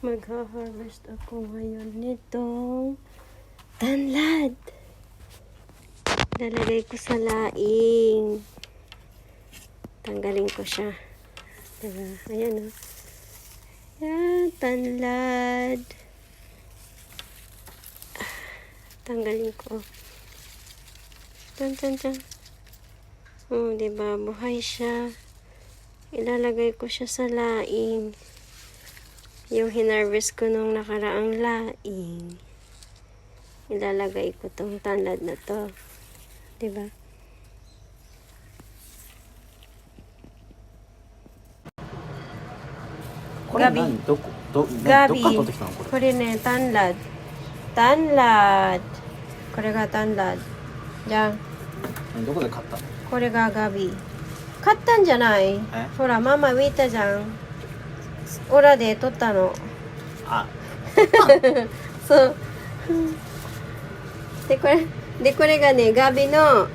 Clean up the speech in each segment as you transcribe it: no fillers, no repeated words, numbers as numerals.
Magha-harvest ako ngayon nitong tanlad. Lalagay ko sa laing. Tanggalin ko siya. Diba? Ayan o. Yan, tanlad. Tanggalin ko. Tan. Diba? Buhay siya. Ilalagay ko siya sa laing. Yung hinarvest ko nung nakaraang laing. Ilalagay ko tong tanlad na to. Diba? Gabi. Gabi. Ko rin eh, tanlad. Tanlad. これがtanlad. じゃん。どこで買った？これがガビ。買ったんじゃない？ほら、ママ見たじゃん。オラで撮ったの。あ。そう。で、これがね、ガビの、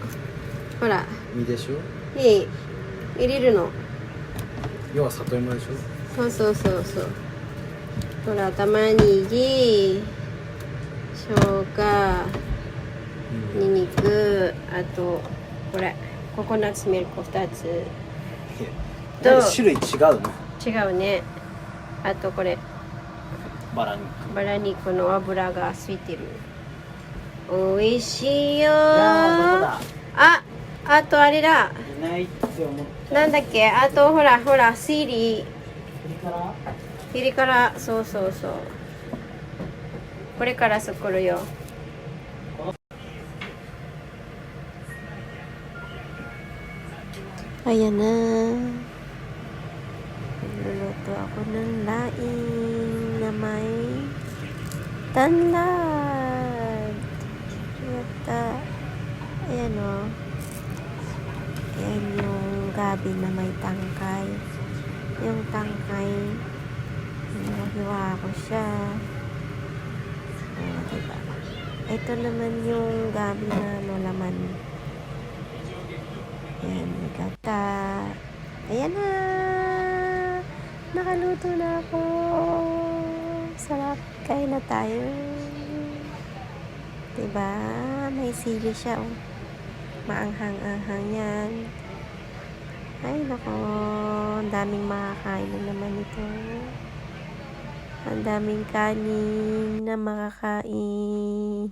ほら。実でしょ？入れるの。要は里芋でしょ？そう。ほら、玉ねぎ、生姜、にんにく、あと、これ、ココナッツミルク2つ。種類違うね。違うね。あとこれ。バラ肉の油がついてる。おいしいよー。あとあれだ。なんだっけ、あとほら、シリ。ピリ辛、そう。これから作るよ。Ayan na. Nagluluto ako ng laing na may tanlad. Yata. Ayan o. Ayan yung gabi na may tangkay. Yung tangkay, hiwa ko siya. Diba? Ito naman yung gabi na laman. Ayan, may gata. Ayan na! Nakaluto na ako. Sarap. Kain na tayo. Diba? May sili siya. Oh. Maanghang-anghang yan. Ay, nako. Ang daming makakain na naman ito. Ang daming kanin na makakain.